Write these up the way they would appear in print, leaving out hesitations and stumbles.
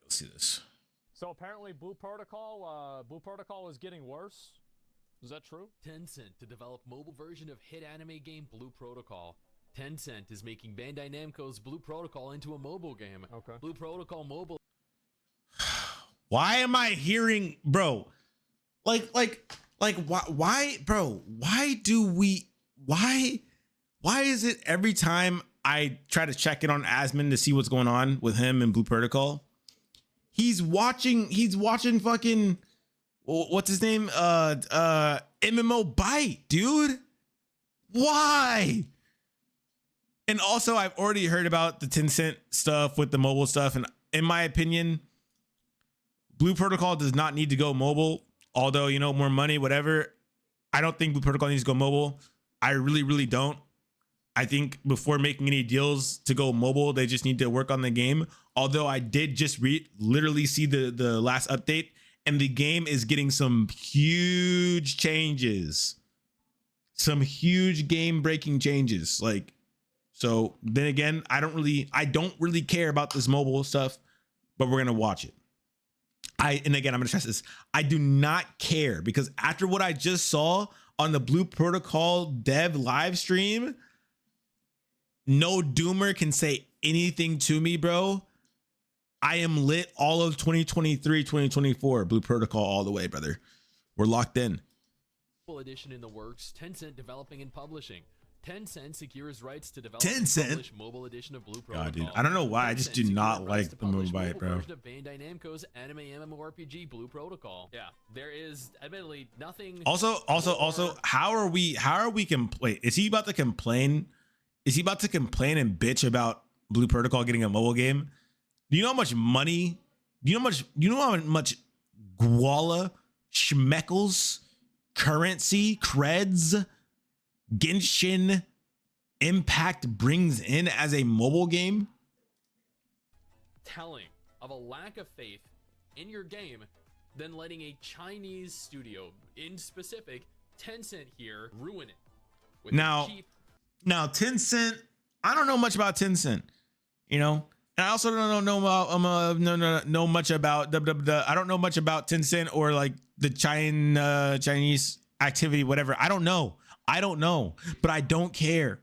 Let's see this. So apparently Blue Protocol is getting worse. Is that true? Tencent to develop mobile version of hit anime game Blue Protocol. Tencent is making Bandai Namco's Blue Protocol into a mobile game. Okay. Blue Protocol Mobile. Why am I hearing, bro? Why, bro? Why is it every time I try to check in on Asmon to see what's going on with him and Blue Protocol, he's watching fucking, what's his name? mmobyte, dude. Why? And also, I've already heard about the Tencent stuff with the mobile stuff, and in my opinion, Blue Protocol does not need to go mobile. Although, you know, more money, whatever. I don't think Blue Protocol needs to go mobile. I really, really don't. I think before making any deals to go mobile, they just need to work on the game. Although I did just literally see the last update, and the game is getting some huge changes. Some huge game-breaking changes. Like, so then again, I don't really care about this mobile stuff, but we're gonna watch it. And again, I'm gonna stress this. I do not care, because after what I just saw on the Blue Protocol dev live stream, no doomer can say anything to me, bro. I am lit all of 2023, 2024, Blue Protocol all the way, brother. We're locked in. Full edition in the works. Tencent developing and publishing. Tencent secures rights to develop and publish mobile edition of Blue Protocol. God, dude, I don't know why. I just do not like the mmobyte, bro. Version of Bandai Namco's anime MMORPG Blue Protocol. Yeah, there is admittedly nothing. Also, how are we wait, is he about to complain? Is he about to complain and bitch about Blue Protocol getting a mobile game? Do you know how much money? Do you know how much guala, schmeckles, currency, creds, Genshin Impact brings in as a mobile game? Telling of a lack of faith in your game than letting a Chinese studio, in specific Tencent here, ruin it with now Tencent, I don't know much about Tencent, you know, and I also don't know much about I don't know much about Tencent or like the Chinese activity, whatever. I don't know, but I don't care,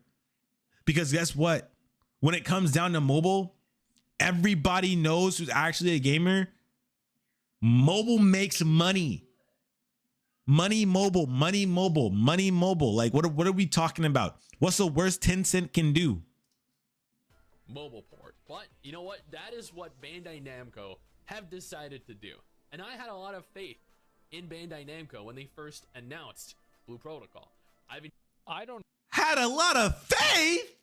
because guess what? When it comes down to mobile, everybody knows who's actually a gamer. Mobile makes money. Money mobile. Like, what are we talking about? What's the worst Tencent can do? Mobile port. But you know what? That is what Bandai Namco have decided to do. And I had a lot of faith in Bandai Namco when they first announced Blue Protocol. I don't Had a lot of faith.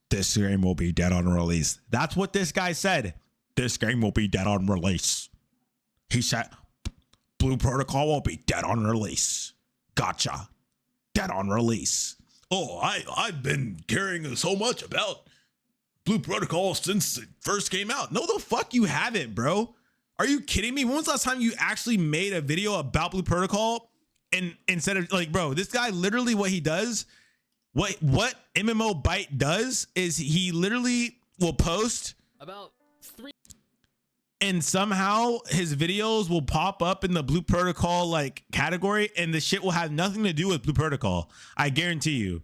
This game will be dead on release. That's what this guy said. This game will be dead on release. He said Blue Protocol will be dead on release. Gotcha. Dead on release. Oh, I've been caring so much about Blue Protocol since it first came out. No, the fuck you haven't, bro. Are you kidding me? When was the last time you actually made a video about Blue Protocol? And instead of, like, bro, this guy literally, what he does, what mmobyte does is he literally will post about 3, and somehow his videos will pop up in the Blue Protocol like category, and the shit will have nothing to do with Blue Protocol. I guarantee you.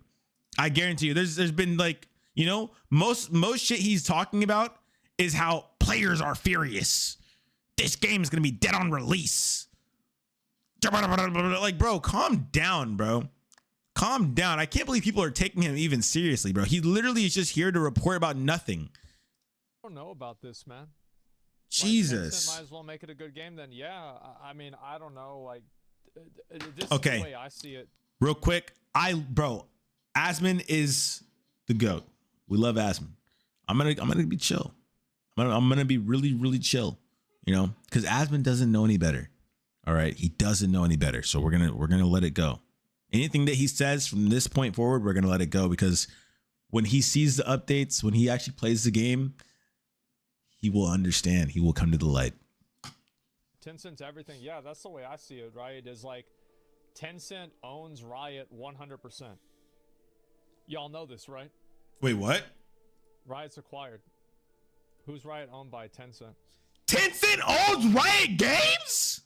There's been, like, you know, most shit he's talking about is how players are furious. This game is gonna be dead on release. Like, bro, calm down, bro. Calm down. I can't believe people are taking him even seriously, bro. He literally is just here to report about nothing. I don't know about this, man. Jesus. Like, might as well make it a good game then. Yeah, I mean, I don't know. Like, this okay. is the way I see it. Real quick, Asmon is the GOAT. We love Asmon. I'm gonna be chill. I'm gonna be really, really chill. You know, because Asmon doesn't know any better. All right, he doesn't know any better. So we're gonna let it go. Anything that he says from this point forward, we're gonna let it go, because when he sees the updates, when he actually plays the game, he will understand. He will come to the light. Tencent's everything. Yeah, that's the way I see it, right? Is like Tencent owns Riot 100%. Y'all know this, right? Wait, what? Riot's acquired. Who's Riot owned by Tencent? Tencent owns Riot Games?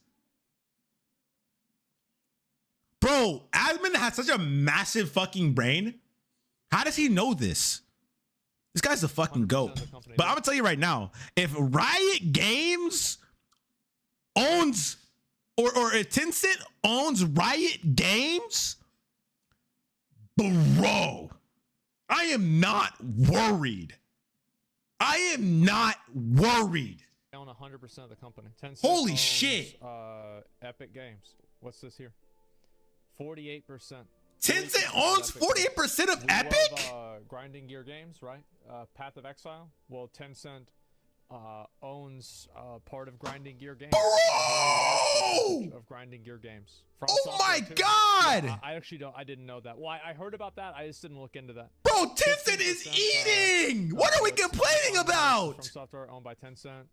Bro, Asmon has such a massive fucking brain. How does he know this? This guy's a fucking 100% goat. of the company, But yeah. I'm gonna tell you right now, if Riot Games owns or if Tencent owns Riot Games, bro, I am not worried. I am not worried. They own 100% of the company. Tencent Holy owns, shit. Epic Games. What's this here? 48%. Tencent owns 48% of We Epic? love, Grinding Gear Games, right? Path of Exile. Well, Tencent owns part of Grinding Gear Games. Bro! Of Grinding Gear Games. From Oh Software my too. God! Yeah, I actually don't. I didn't know that. Well, I heard about that. I just didn't look into that. Bro, Tencent is 15%, eating! What are we complaining From about? Software owned by Tencent.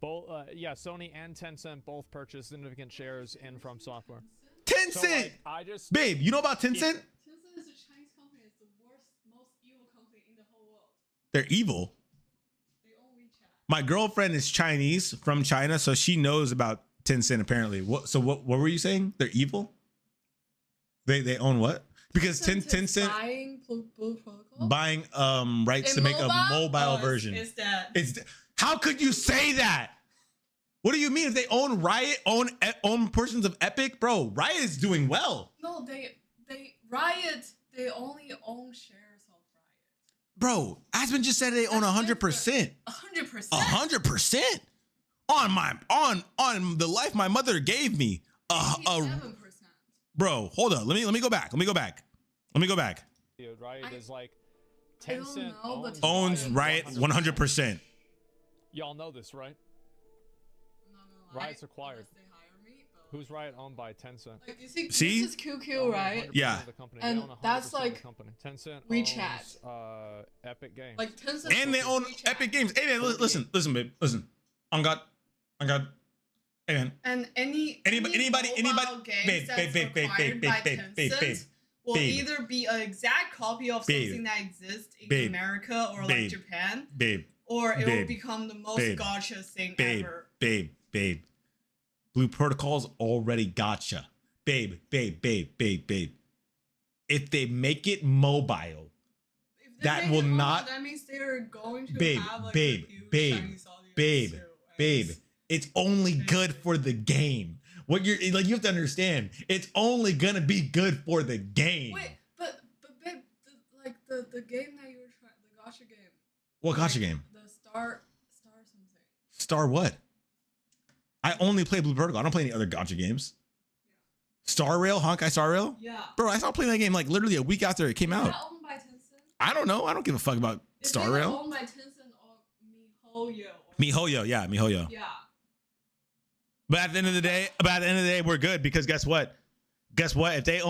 Both, yeah, Sony and Tencent both purchased significant shares in From Software. So, Tencent! like, I just Babe, you know about Tencent? Tencent is a Chinese company. It's the worst, most evil company in the whole world. They're evil. They own WeChat. My girlfriend is Chinese from China, so she knows about Tencent apparently. What were you saying? They're evil? They own what? Because Tencent buying Blue Protocol. buying rights to make a mobile version. Is that It's how could you say that? What do you mean if they own Riot, own portions of Epic? Bro, Riot is doing well. no? They Riot. They only own shares of Riot. Bro, Asmon just said they own 100%. 100%. 100%? On the life my mother gave me. 7%. Bro, hold up. Let me go back. Riot is like I don't Tencent know, but Owns Riot 100%. Y'all know this, right? Riot's acquired. Unless they hire me, but- Who's Riot owned by Tencent? Like, you see, See? this is QQ, right? Yeah. Of the company. And They own 100% that's of the like company. Tencent WeChat. owns, Epic Games. Like Tencent. And they own WeChat. Epic Games. Hey man, listen, babe. Listen. On God. Hey man. And Anybody, mobile games babe, that's babe, acquired by Tencent will babe. either be an exact copy of Babe. something that exists in Babe. America or Babe. like Japan, Babe. or it will Babe. become the most Babe. gotcha thing Babe. ever. Babe. Blue Protocol's already gotcha. Babe. If they make it mobile, If they That make will it mobile, not- That means they're going to Babe, have like babe, a huge babe, Chinese audience babe, too, and babe, it's- it's only good for the game. What you're like, you have to understand, it's only gonna be good for the game. Wait, but babe, the game that you were trying, the gotcha game. What gotcha game? The star something. Star what? I only play Blue Protocol. I don't play any other gotcha games. Star Rail, Honkai Star Rail? Yeah. Bro, I stopped playing that game like literally a week after it came Is out. that owned by Tencent? I don't know. I don't give a fuck about It's Star either Rail. owned by Tencent or MiHoYo. MiHoYo, yeah, MiHoYo. Yeah. But at the end of the day, we're good because guess what? If they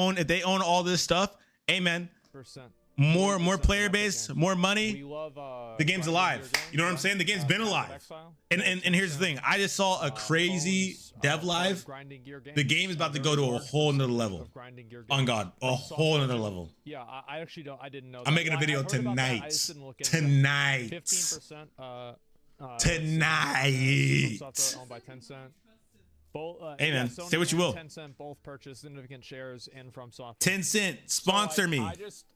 own all this stuff, hey man, percent. more 40% player of base, Epic more Games. money. We love The game's Grinding alive. Gear Games, You know what I'm right? saying? The game's been Path of alive. Exile. And here's the thing. I just saw a crazy Owns, dev live. Grinding Gear The Games. game is about to A go to very a large whole nother percentage level. of Grinding Gear On Games. God, a From whole software nother too. level. Yeah, I actually don't. I didn't know. I'm that. making a Well, I video heard about that, tonight. I just didn't look into Tonight. 15%. Tonight. Software owned by Tencent. Both, Hey, man, Sony say what you and will. Tencent both purchased significant shares in From Software. 10 cent, So, sponsor like, me. I just,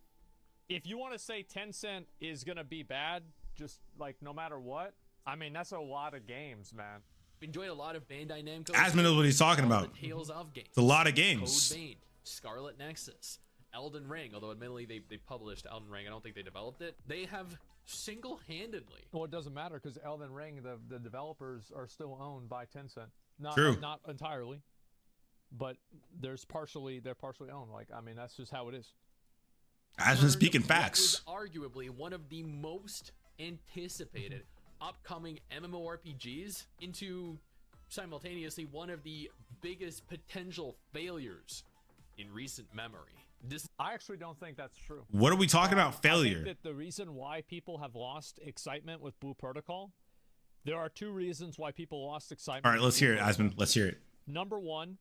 if you want to say Tencent is gonna be bad, just like no matter what, I mean that's a lot of games, man. Enjoyed a lot of Bandai Namco. Asmon knows what he's talking all about. The Tales of games. It's a lot of games. Code Vein, Scarlet Nexus, Elden Ring. Although admittedly they published Elden Ring, I don't think they developed it. They have single-handedly. Well, it doesn't matter because Elden Ring, the developers are still owned by Tencent. Not True. not entirely, but they're partially owned. Like I mean that's just how it is. Asmon speaking What facts. was arguably one of the most anticipated upcoming MMORPGs into simultaneously one of the biggest potential failures in recent memory. This I actually don't think that's true. What are we talking about? I Failure. think that the reason why people have lost excitement with Blue Protocol, there are two reasons why people lost excitement. All right, with let's Blue hear it, Protocol. Asmon. Let's hear it. Number one,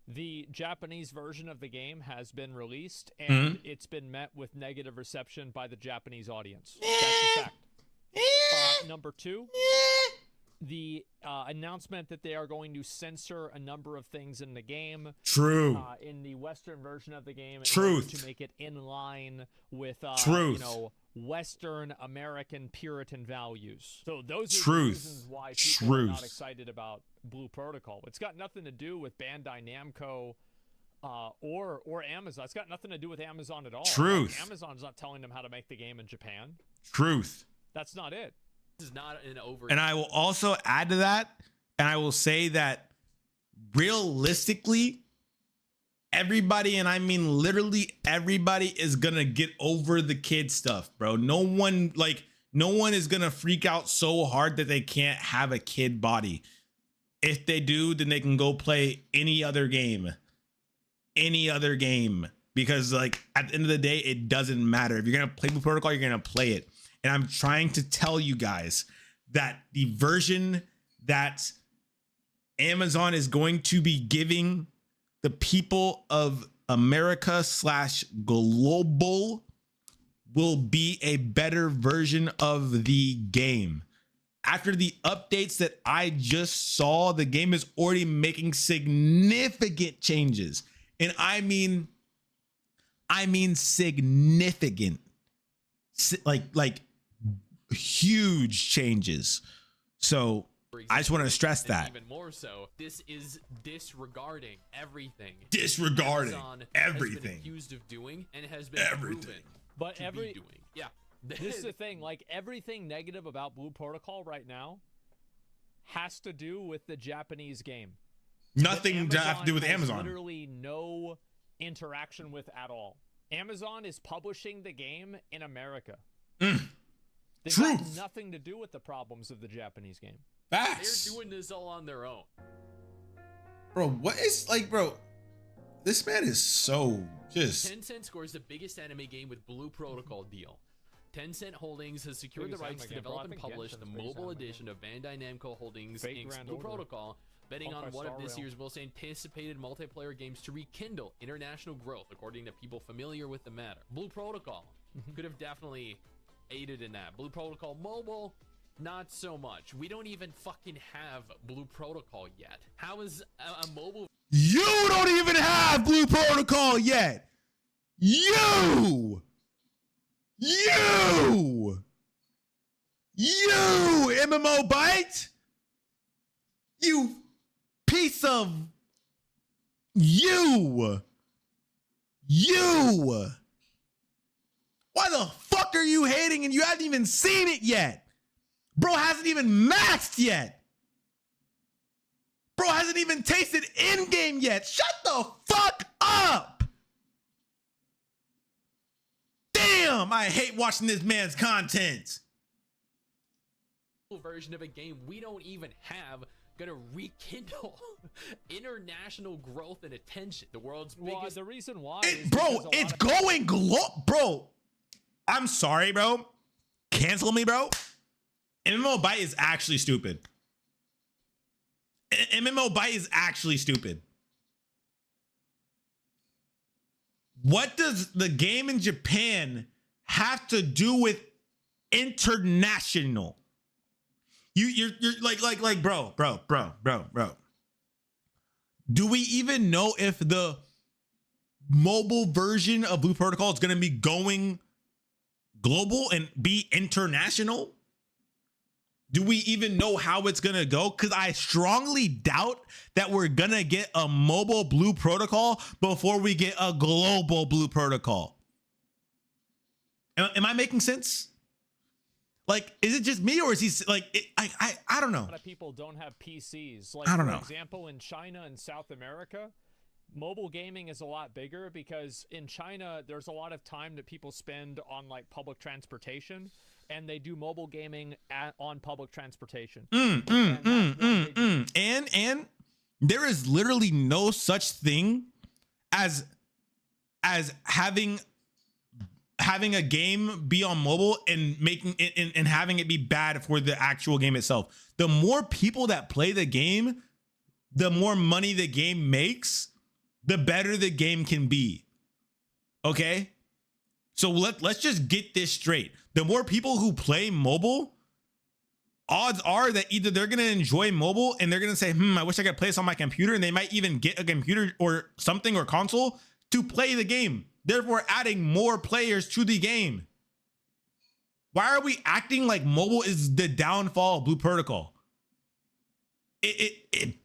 the Japanese version of the game has been released, and it's been met with negative reception by the Japanese audience. That's a fact. number 2, the announcement that they are going to censor a number of things in the game. True. In the Western version of the game. Truth. To make it in line with, Truth. you know, Western American Puritan values. So those are Truth. the reasons why people are not excited about Blue Protocol. It's got nothing to do with Bandai Namco or Amazon. It's got nothing to do with Amazon at all. Truth. Like, Amazon's not telling them how to make the game in Japan. Truth. That's not it. This is not an over. And I will also add to that, and I will say that realistically, everybody, and I mean literally everybody, is gonna get over the kid stuff, bro. No one is gonna freak out so hard that they can't have a kid body. If they do, then they can go play any other game. Because like at the end of the day, it doesn't matter. If you're gonna play Blue Protocol, you're gonna play it. And I'm trying to tell you guys that the version that Amazon is going to be giving the people of America / global will be a better version of the game. After the updates that I just saw, the game is already making significant changes. And I mean significant, like huge changes. So I just want to stress that. Even more so, this is disregarding everything. Disregarding Amazon everything. Has been accused of doing and has been Everything. proven But to be doing. Yeah. This is the thing, like everything negative about Blue Protocol right now has to do with the Japanese game. Nothing to have to do with has Amazon. Literally no interaction with at all. Amazon is publishing the game in America. They've got Truth. nothing to do with the problems of the Japanese game. Facts. They're doing this all on their own. Bro, what is like, bro? This man is so just. Tencent scores the biggest anime game with Blue Protocol deal. Tencent Holdings has secured the Biggest rights anime to game, bro. I develop and think publish the Genshin's biggest mobile anime edition of Bandai Namco Holdings Fake Inc.'s Grand Blue Order. Protocol, betting on Honkai one of Star this Rail. year's most anticipated multiplayer games to rekindle international growth, according to people familiar with the matter. Blue Protocol could have definitely aided in that. Blue Protocol Mobile, not so much. We don't even fucking have Blue Protocol yet. How is a mobile... You don't even have Blue Protocol yet. You, mmobyte. You piece of you. Why the fuck are you hating and you haven't even seen it yet? Bro hasn't even maxed yet. Bro hasn't even tasted in-game yet. Shut the fuck up. Damn, I hate watching this man's content. version of a game we don't even have gonna rekindle international growth and attention. The world's biggest... The reason why Bro, it's going bro. I'm sorry, bro. Cancel me, bro. mmobyte is actually stupid. mmobyte is actually stupid. What does the game in Japan have to do with international? You're like bro. Do we even know if the mobile version of Blue Protocol is going to be going global and be international? Do we even know how it's going to go? Because I strongly doubt that we're going to get a mobile Blue Protocol before we get a global Blue Protocol. Am I making sense? Like, is it just me, or is he like, I don't know. A lot of people don't have PCs. Like, I don't for know. example, in China and South America, mobile gaming is a lot bigger because in China, there's a lot of time that people spend on like public transportation, and they do mobile gaming on public transportation. And there is literally no such thing as having a game be on mobile and making it and having it be bad for the actual game itself. The more people that play the game, the more money the game makes, the better the game can be. Okay? So let's just get this straight. The more people who play mobile, odds are that either they're gonna enjoy mobile and they're gonna say, I wish I could play this on my computer, and they might even get a computer or something or console to play the game, therefore adding more players to the game. Why are we acting like mobile is the downfall of Blue Protocol? It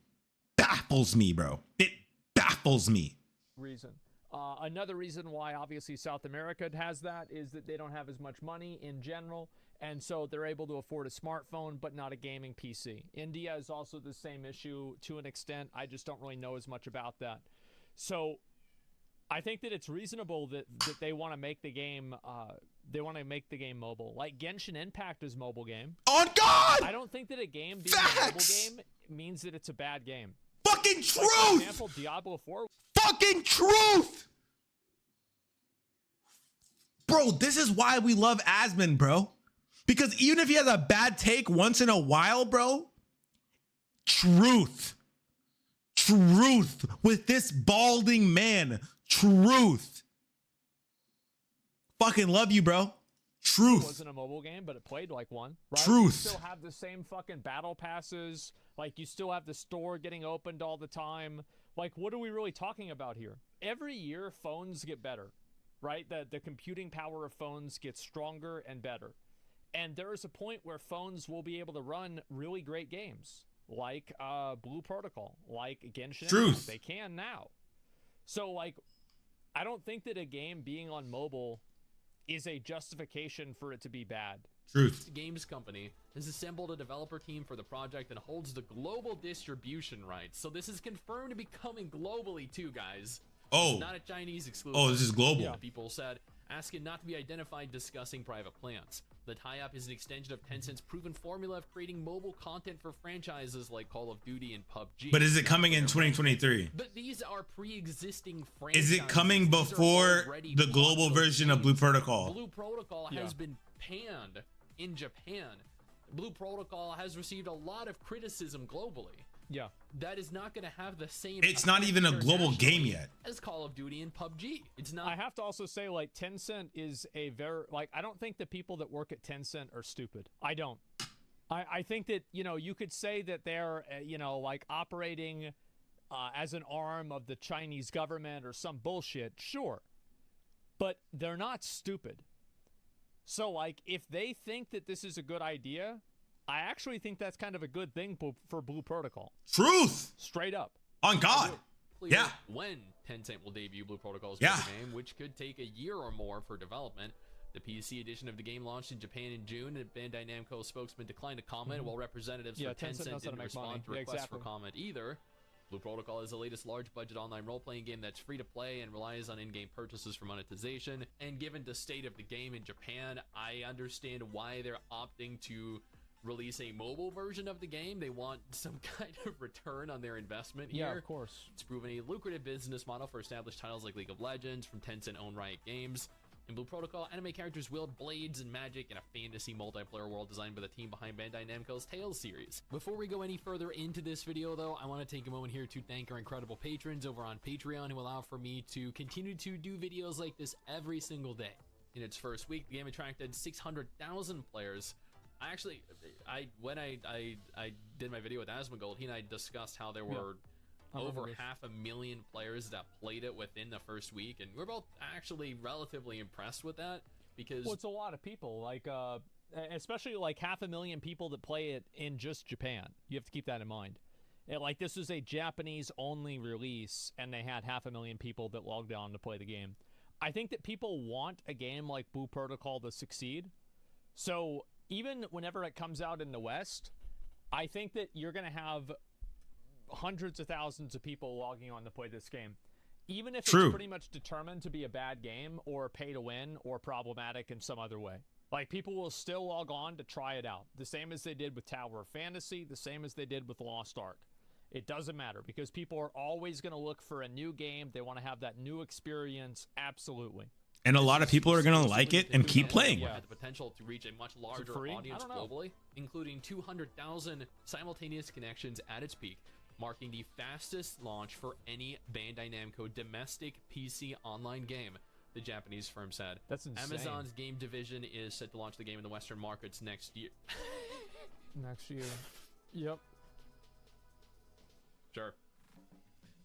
baffles me, bro. It baffles me. Reason. Another reason why obviously South America has that is that they don't have as much money in general, and so they're able to afford a smartphone but not a gaming PC. India is also the same issue to an extent. I just don't really know as much about that. So I think that it's reasonable that they want to make the game mobile. Like Genshin Impact is mobile game. On God! I don't think that a game being a mobile game means that it's a bad game. Fucking truth! Like, for example, Diablo 4. Fucking truth! Bro, this is why we love Asmon, bro. Because even if he has a bad take once in a while, bro, truth. Truth with this balding man. Truth. Fucking love you, bro. Truth. It wasn't a mobile game, but it played like one. Right? Truth. You still have the same fucking battle passes. Like, you still have the store getting opened all the time. Like, what are we really talking about here? Every year, phones get better, right? The computing power of phones gets stronger and better. And there is a point where phones will be able to run really great games, like Blue Protocol, like Genshin Impact. They can now. So, like, I don't think that a game being on mobile is a justification for it to be bad. Truth. Games company has assembled a developer team for the project and holds the global distribution rights. So this is confirmed to be coming globally too, guys. Oh. It's not a Chinese exclusive. Oh, this is global. Yeah. People said, asking not to be identified discussing private plans. The tie-up is an extension of Tencent's proven formula of creating mobile content for franchises like Call of Duty and PUBG. But is it coming in 2023? But these are pre-existing franchises. Is it coming before the global version of Blue Protocol? Blue Protocol has been panned in Japan. Blue Protocol has received a lot of criticism globally. Yeah. That is not going to have the same. It's not even a global game yet. As Call of Duty and PUBG. It's not. I have to also say, like, Tencent is a very, like, I don't think the people that work at Tencent are stupid. I don't. I think that, you know, you could say that they're, you know, like, operating as an arm of the Chinese government or some bullshit. Sure. But they're not stupid. So, like, if they think that this is a good idea, I actually think that's kind of a good thing for Blue Protocol. Truth. Straight up. On God. Yeah. When Tencent will debut Blue Protocol's yeah. game, which could take a year or more for development. The PC edition of the game launched in Japan in June, and Bandai Namco spokesman declined to comment, while representatives for Tencent didn't respond to requests for comment either. Blue Protocol is the latest large-budget online role-playing game that's free to play and relies on in-game purchases for monetization. And given the state of the game in Japan, I understand why they're opting to release a mobile version of the game. They want some kind of return on their investment here. Yeah, of course. It's proven a lucrative business model for established titles like League of Legends from Tencent-owned Riot Games. In Blue Protocol, anime characters wield blades and magic in a fantasy multiplayer world designed by the team behind Bandai Namco's Tales series. Before we go any further into this video, though, I want to take a moment here to thank our incredible patrons over on Patreon who allow for me to continue to do videos like this every single day. In its first week, the game attracted 600,000 players. When I did my video with Asmongold, he and I discussed how there were over 500,000 players that played it within the first week, and we're both actually relatively impressed with that, because well, it's a lot of people, like especially like 500,000 people that play it in just Japan. You have to keep that in mind. And, like, this was a Japanese only release, and they had 500,000 people that logged on to play the game. I think that people want a game like Blue Protocol to succeed, so even whenever it comes out in the West, I think that you're going to have hundreds of thousands of people logging on to play this game. Even if it's pretty much determined to be a bad game or pay to win or problematic in some other way. Like, people will still log on to try it out. The same as they did with Tower of Fantasy, the same as they did with Lost Ark. It doesn't matter, because people are always going to look for a new game. They want to have that new experience. Absolutely. And a lot of people are going to like it and keep playing. Had the potential to reach a much larger audience globally, including 200,000 simultaneous connections at its peak, marking the fastest launch for any Bandai Namco domestic PC online game, the Japanese firm said. That's insane. Amazon's game division is set to launch the game in the Western markets next year. next year. Yep. Sure.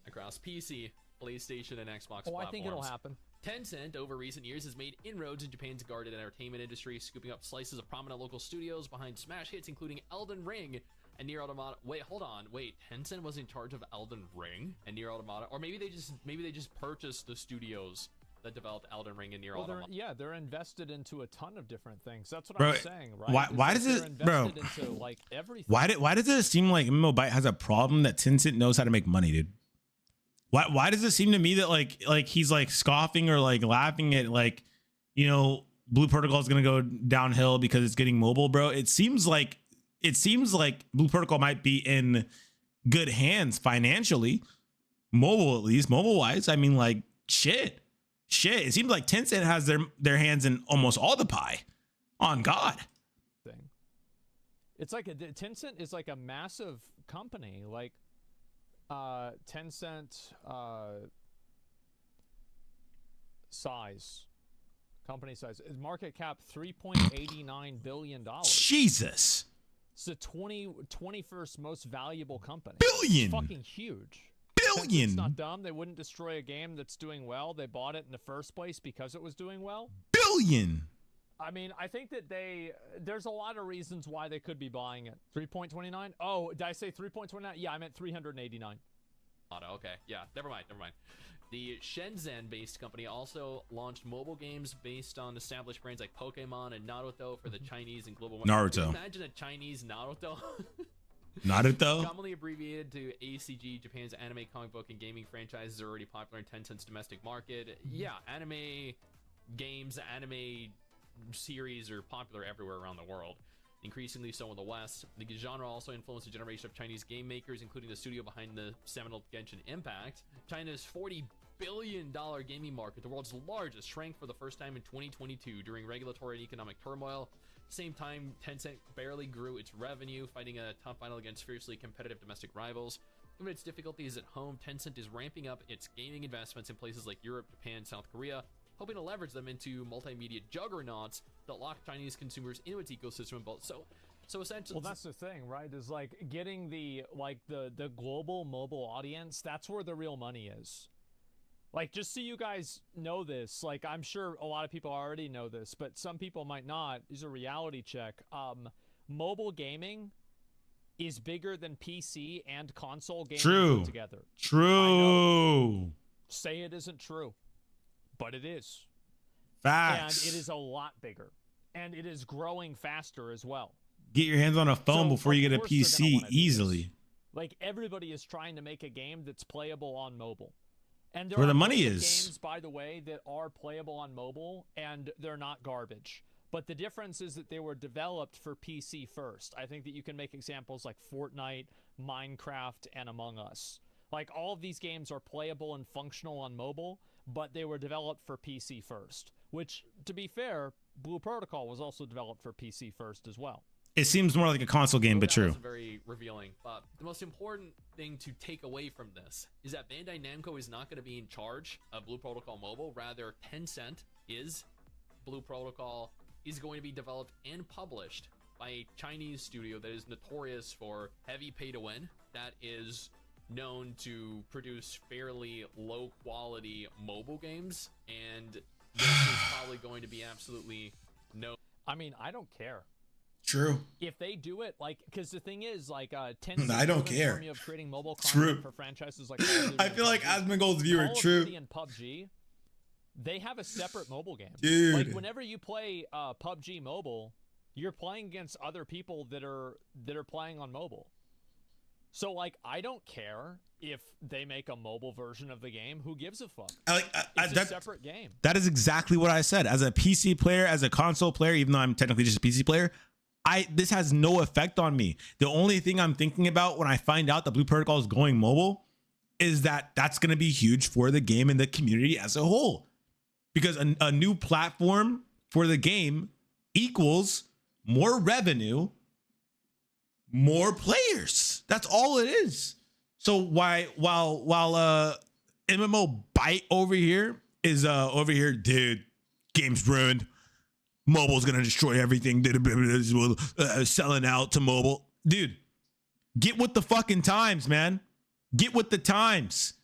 Across PC, PlayStation, and Xbox Oh, platforms. I think it'll happen. Tencent, over recent years, has made inroads in Japan's guarded entertainment industry, scooping up slices of prominent local studios behind smash hits including Elden Ring and Nier Automata. Wait, hold on. Wait, Tencent was in charge of Elden Ring and Nier Automata, or maybe they just purchased the studios that developed Elden Ring and Nier Well, Automata. they're invested into a ton of different things. That's what Bro, I'm saying, right? why Is does that it- they're bro, invested into like everything. Why does it seem like mmobyte has a problem that Tencent knows how to make money, dude? Why does it seem to me that like he's like scoffing or like laughing at like, you know, Blue Protocol is gonna go downhill because it's getting mobile, bro? It seems like Blue Protocol might be in good hands financially, mobile at least, mobile wise. I mean, like shit. It seems like Tencent has their hands in almost all the pie. On God. Thing. It's like Tencent is like a massive company. Like Tencent company size, market cap $3.89 billion. Jesus. It's the 21st most valuable company. Billion. It's fucking huge. Billion. It's not dumb. They wouldn't destroy a game that's doing well. They bought it in the first place because it was doing well. Billion. I mean, I think that there's a lot of reasons why they could be buying it. 3.29? Oh, did I say 3.29? Yeah, I meant 389. Okay, yeah, never mind. The Shenzhen-based company also launched mobile games based on established brands like Pokemon and Naruto for the Chinese and global market. Naruto. Can you imagine a Chinese Naruto? Naruto. Commonly abbreviated to ACG, Japan's anime, comic book, and gaming franchises are already popular in Tencent's domestic market. Yeah, anime games, anime series are popular everywhere around the world, increasingly so in the West. The genre also influenced a generation of Chinese game makers, including the studio behind the seminal Genshin Impact. China's $40 billion gaming market, the world's largest, shrank for the first time in 2022 during regulatory and economic turmoil. Same time, Tencent barely grew its revenue, fighting a tough battle against fiercely competitive domestic rivals. Given its difficulties at home, Tencent is ramping up its gaming investments in places like Europe, Japan, South Korea, hoping to leverage them into multimedia juggernauts that lock Chinese consumers into its ecosystem and both. So essentially, Well, that's the thing, right? Is like getting the global mobile audience. That's where the real money is. Like, just so you guys know this, like, I'm sure a lot of people already know this, but some people might not. Is a reality check. Mobile gaming is bigger than PC and console gaming put together. True. Say it isn't true, but it is. Facts. And it is a lot bigger. And it is growing faster as well. Get your hands on a phone So, before you of get a course they're gonna PC wanna do this. easily. Like, everybody is trying to make a game that's playable on mobile. And there Where are the money plenty of is. games, by the way, that are playable on mobile, and they're not garbage. But the difference is that they were developed for PC first. I think that you can make examples like Fortnite, Minecraft, and Among Us. Like, all of these games are playable and functional on mobile, but they were developed for PC first. Which, to be fair, Blue Protocol was also developed for PC first as well. It seems more like a console game, but that true. wasn't very revealing. But the most important thing to take away from this is that Bandai Namco is not going to be in charge of Blue Protocol Mobile. Rather, Tencent is. Blue Protocol is going to be developed and published by a Chinese studio that is notorious for heavy pay to win, that is known to produce fairly low quality mobile games, and this is probably going to be absolutely no. I mean, I don't care. True. If they do it, like, because the thing is, like, Tencent I don't proven care. for me of creating mobile True. content for franchises like Call of Duty I and feel like PUBG. Asmongold's viewer. Call of True. Duty and PUBG, they have a separate mobile game. Dude. Like, whenever you play PUBG Mobile, you're playing against other people that are playing on mobile. So, like, I don't care if they make a mobile version of the game. Who gives a fuck? It's a separate game. That is exactly what I said. As a PC player, as a console player, even though I'm technically just a PC player, this has no effect on me. The only thing I'm thinking about when I find out that Blue Protocol is going mobile is that that's going to be huge for the game and the community as a whole. Because a new platform for the game equals more revenue, more players. That's all it is. So while mmobyte over here is dude, game's ruined. Mobile's gonna destroy everything. Selling out to mobile, dude. Get with the fucking times, man. Get with the times.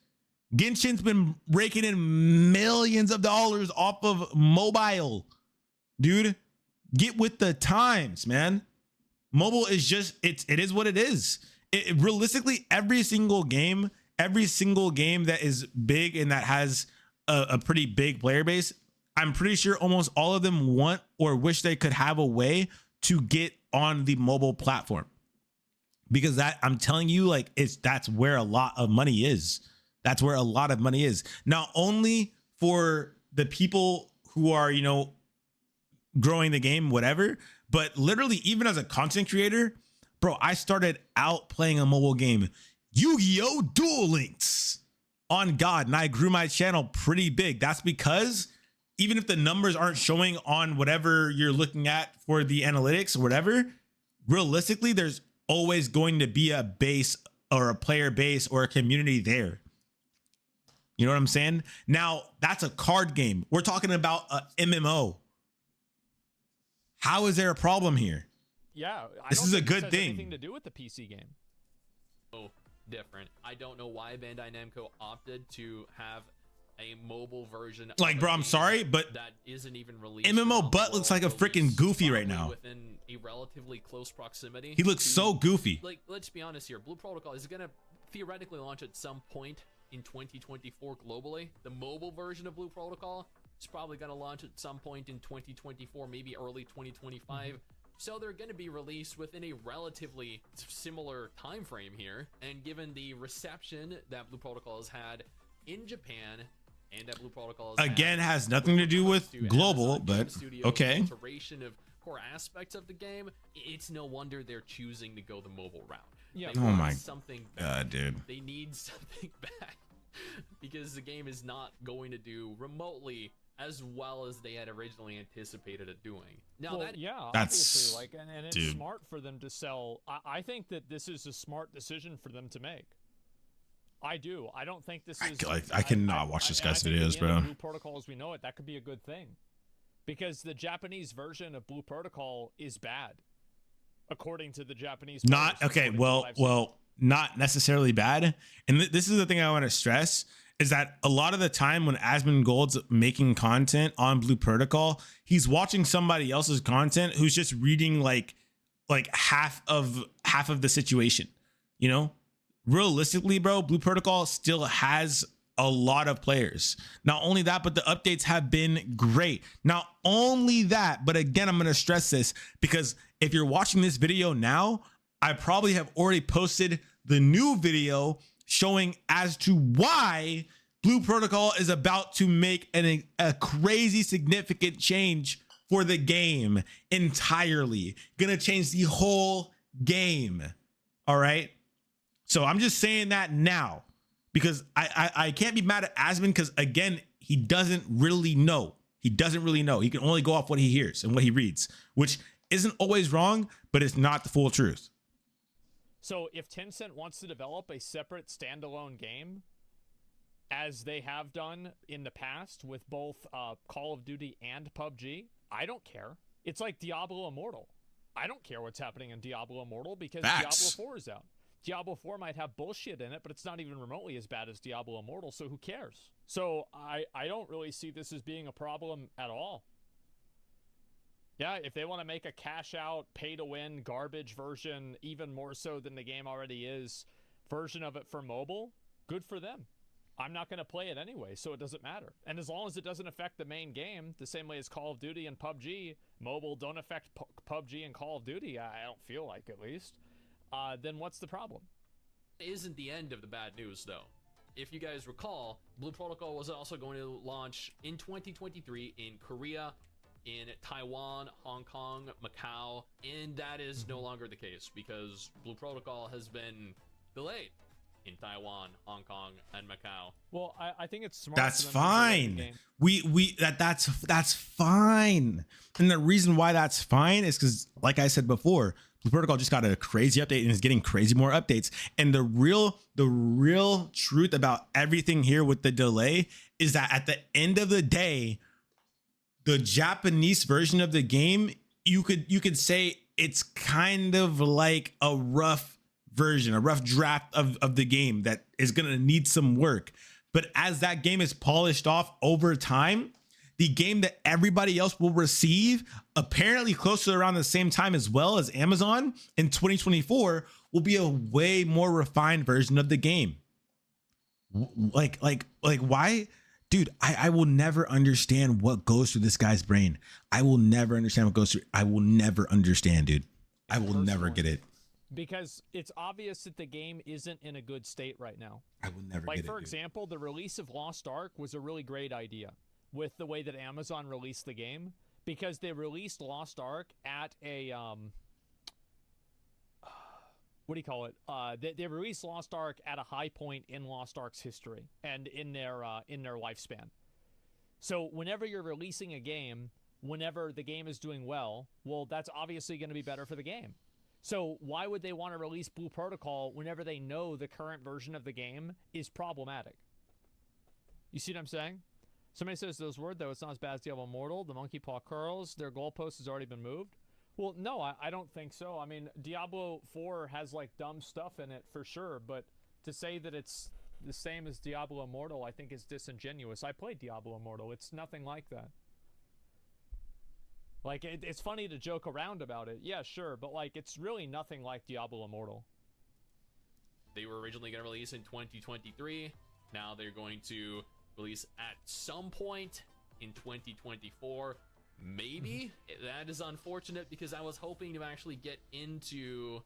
Genshin's been raking in millions of dollars off of mobile, dude. Get with the times, man. Mobile is just it is what it is. Realistically, every single game that is big and that has a pretty big player base, I'm pretty sure almost all of them want or wish they could have a way to get on the mobile platform, because that, I'm telling you, like, that's where a lot of money is. That's where a lot of money is. Not only for the people who are, you know, growing the game, whatever, but literally even as a content creator, bro, I started out playing a mobile game, Yu-Gi-Oh! Duel Links, on God, and I grew my channel pretty big. That's because even if the numbers aren't showing on whatever you're looking at for the analytics or whatever, realistically, there's always going to be a base or a player base or a community there. You know what I'm saying? Now, that's a card game. We're talking about a MMO. How is there a problem here? Yeah, This is a good has thing. Anything to do with the PC game? Oh, different. I don't know why Bandai Namco opted to have a mobile version. Like, of bro, a I'm game sorry, but that isn't even released. MMO around the Butt looks world, like a freaking released Goofy right probably now. Within a relatively close proximity. He looks to- so goofy. Like, let's be honest here. Blue Protocol is gonna theoretically launch at some point in 2024 globally. The mobile version of Blue Protocol is probably gonna launch at some point in 2024, maybe early 2025. So they're going to be released within a relatively similar time frame here. And given the reception that Blue Protocol has had in Japan and that Blue Protocol has Again, had has nothing to do with to global, Amazon but Game Studios' okay. alteration of core aspects of the game, it's no wonder they're choosing to go the mobile route. Yeah. They Oh want my something back. God, dude. They need something back because the game is not going to do remotely as well as they had originally anticipated it doing. Now Well, that yeah, That's- obviously, like, and it's dude. smart for them to sell. I think that this is a smart decision for them to make. I do. I don't think this is. I cannot watch this guy's videos, bro. Blue Protocol, as we know it, that could be a good thing, because the Japanese version of Blue Protocol is bad, according to the Japanese. Not players, okay. according to what I've seen. Well, not necessarily bad. And this is the thing I want to stress, is that a lot of the time when Asmongold's making content on Blue Protocol, he's watching somebody else's content who's just reading like half of the situation. You know, realistically, bro, Blue Protocol still has a lot of players. Not only that, but the updates have been great. Not only that, but again, I'm going to stress this, because if you're watching this video now, I probably have already posted the new video showing as to why Blue Protocol is about to make a crazy significant change for the game entirely. Gonna change the whole game. All right. So I'm just saying that now, because I can't be mad at Asmon, because again, he doesn't really know. He doesn't really know. He can only go off what he hears and what he reads, which isn't always wrong, but it's not the full truth. So if Tencent wants to develop a separate standalone game, as they have done in the past with both Call of Duty and PUBG, I don't care. It's like Diablo Immortal. I don't care what's happening in Diablo Immortal, because Facts. Diablo 4 is out. Diablo 4 might have bullshit in it, but it's not even remotely as bad as Diablo Immortal, so who cares? So I don't really see this as being a problem at all. Yeah, if they want to make a cash-out, pay-to-win, garbage version, even more so than the game already is, version of it for mobile, good for them. I'm not going to play it anyway, so it doesn't matter. And as long as it doesn't affect the main game, the same way as Call of Duty and PUBG, mobile don't affect PUBG and Call of Duty, I don't feel like, at least, then what's the problem? isn't the end of the bad news, though. If you guys recall, Blue Protocol was also going to launch in 2023 in Korea, in Taiwan, Hong Kong, Macau, and that is no longer the case because Blue Protocol has been delayed in Taiwan, Hong Kong, and Macau. Well, I think it's smart. That's for them to delay the fine. game. That's fine. And the reason why that's fine is because, like I said before, Blue Protocol just got a crazy update and is getting crazy more updates. And the real truth about everything here with the delay is that at the end of the day, the Japanese version of the game, you could say it's kind of like a rough version, a rough draft of the game that is gonna need some work. But as that game is polished off over time, the game that everybody else will receive, apparently close to around the same time as well as Amazon in 2024, will be a way more refined version of the game. Like why? Dude, I will never understand what goes through this guy's brain. I will never understand what goes through. I will never understand, dude. I will never get it. Because it's obvious that the game isn't in a good state right now. I will never get it. Like, for example, the release of Lost Ark was a really great idea with the way that Amazon released the game, because they released Lost Ark at a what do you call it? They released Lost Ark at a high point in Lost Ark's history and in their lifespan. So whenever you're releasing a game, whenever the game is doing well, that's obviously going to be better for the game. So why would they want to release Blue Protocol whenever they know the current version of the game is problematic? You see what I'm saying? Somebody says those words, though, it's not as bad as Diablo Immortal. The monkey paw curls. Their goalpost has already been moved. Well, no, I don't think so. I mean, Diablo 4 has, like, dumb stuff in it for sure, but to say that it's the same as Diablo Immortal, I think is disingenuous. I played Diablo Immortal. It's nothing like that. Like, it's funny to joke around about it. Yeah, sure, but, like, it's really nothing like Diablo Immortal. They were originally going to release in 2023. Now they're going to release at some point in 2024. Maybe. That is unfortunate, because I was hoping to actually get into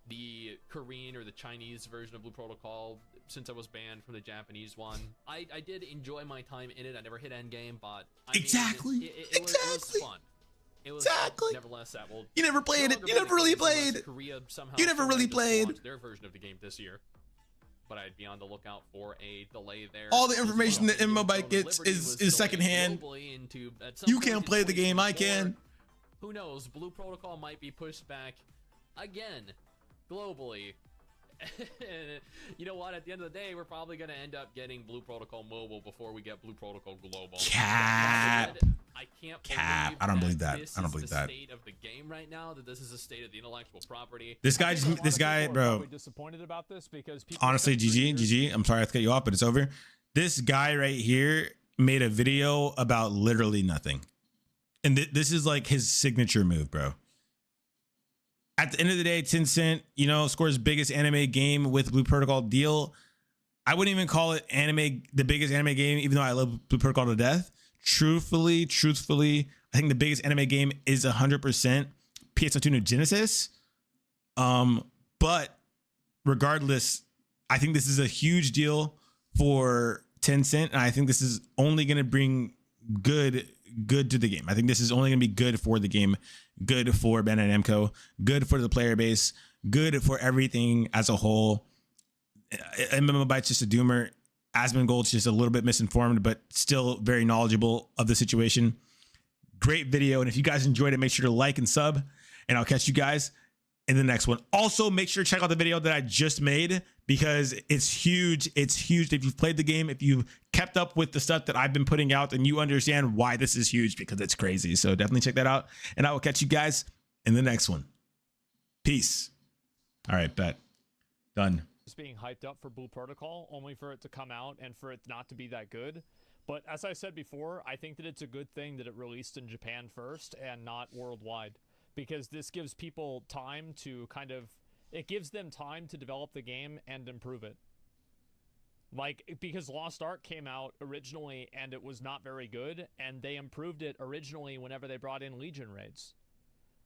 the Korean or the Chinese version of Blue Protocol since I was banned from the Japanese one. I did enjoy my time in it. I never hit endgame, but I mean, it was fun. It was nevertheless that will. You never played it. You never really played. Korea somehow you never really played their version of the game this year. But I'd be on the lookout for a delay there. All the information that mmobyte gets is secondhand. You can't play the game. I can. Who knows? Blue Protocol might be pushed back again globally. You know what? At the end of the day, we're probably going to end up getting Blue Protocol Mobile before we get Blue Protocol Global. Cap. I can't Cap. I don't believe that. I don't believe that. This is the state of the game right now. That this is the state of the intellectual property. This guy, bro. Disappointed about this because honestly, GG. I'm sorry I have to cut you off, but it's over. This guy right here made a video about literally nothing, and this is like his signature move, bro. At the end of the day, Tencent, scores biggest anime game with Blue Protocol deal. I wouldn't even call it the biggest anime game, even though I love Blue Protocol to death. Truthfully, I think the biggest anime game is 100% PS2 New Genesis. But regardless, I think this is a huge deal for Tencent, and I think this is only going to bring good to the game. I think this is only going to be good for the game, good for Bandai Namco, good for the player base, good for everything as a whole. mmobyte's just a doomer. Asmongold's just a little bit misinformed, but still very knowledgeable of the situation. Great video, and if you guys enjoyed it, make sure to like and sub, and I'll catch you guys in the next one. Also, make sure to check out the video that I just made, because it's huge. It's huge. If you've played the game, if you've kept up with the stuff that I've been putting out, then you understand why this is huge, because it's crazy. So definitely check that out, and I will catch you guys in the next one. Peace. All right, bet. Done. It's being hyped up for Blue Protocol, only for it to come out and for it not to be that good. But as I said before, I think that it's a good thing that it released in Japan first and not worldwide, because this gives people time to it gives them time to develop the game and improve it. Like, because Lost Ark came out originally and it was not very good, and they improved it originally whenever they brought in Legion raids.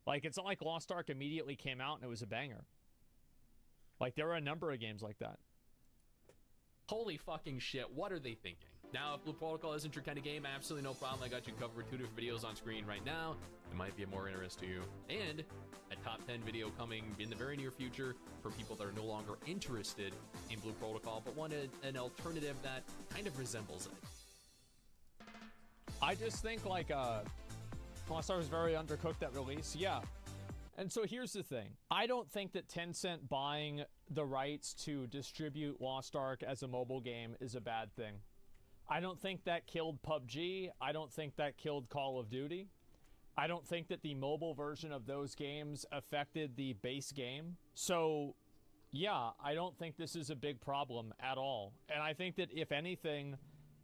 Like, it's not like Lost Ark immediately came out and it was a banger. Like, there were a number of games like that. Holy fucking shit, what are they thinking? Now, if Blue Protocol isn't your kind of game, absolutely no problem. I got you covered. 2 different videos on screen right now. It might be of more interest to you. And a top 10 video coming in the very near future for people that are no longer interested in Blue Protocol, but wanted an alternative that kind of resembles it. I just think, like, Lost Ark was very undercooked at release. Yeah. And so here's the thing. I don't think that Tencent buying the rights to distribute Lost Ark as a mobile game is a bad thing. I don't think that killed PUBG. I don't think that killed Call of Duty. I don't think that the mobile version of those games affected the base game. So, yeah, I don't think this is a big problem at all. And I think that if anything,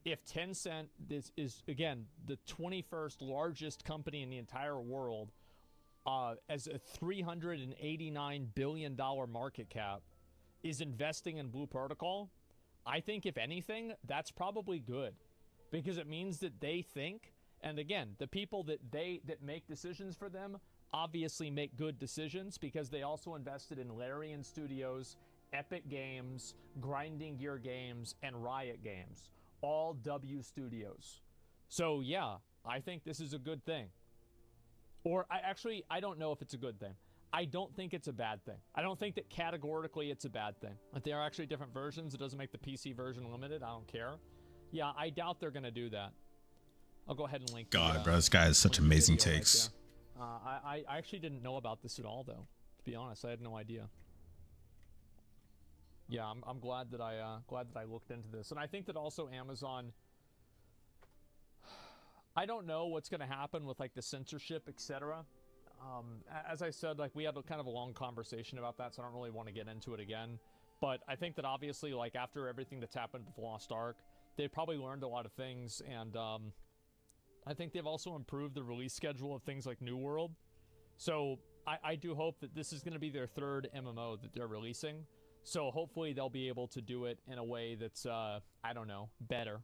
if Tencent is again, the 21st largest company in the entire world, as a $389 billion market cap, is investing in Blue Protocol, I think if anything, that's probably good. Because it means that they think, and again, the people that make decisions for them obviously make good decisions because they also invested in Larian Studios, Epic Games, Grinding Gear Games, and Riot Games. All W studios. So yeah, I think this is a good thing. Or I don't know if it's a good thing. I don't think it's a bad thing. I don't think that categorically it's a bad thing. If there are actually different versions, it doesn't make the PC version limited. I don't care. Yeah, I doubt they're going to do that. I'll go ahead and link. God, bro, this guy has such amazing takes. I actually didn't know about this at all, though. To be honest, I had no idea. Yeah, I'm glad that I looked into this, and I think that also Amazon. I don't know what's going to happen with like the censorship, etc. As I said, like we had a kind of a long conversation about that, so I don't really want to get into it again. But I think that obviously, like after everything that's happened with Lost Ark, they've probably learned a lot of things, and I think they've also improved the release schedule of things like New World. So I do hope that this is going to be their third MMO that they're releasing. So hopefully they'll be able to do it in a way that's, I don't know, better.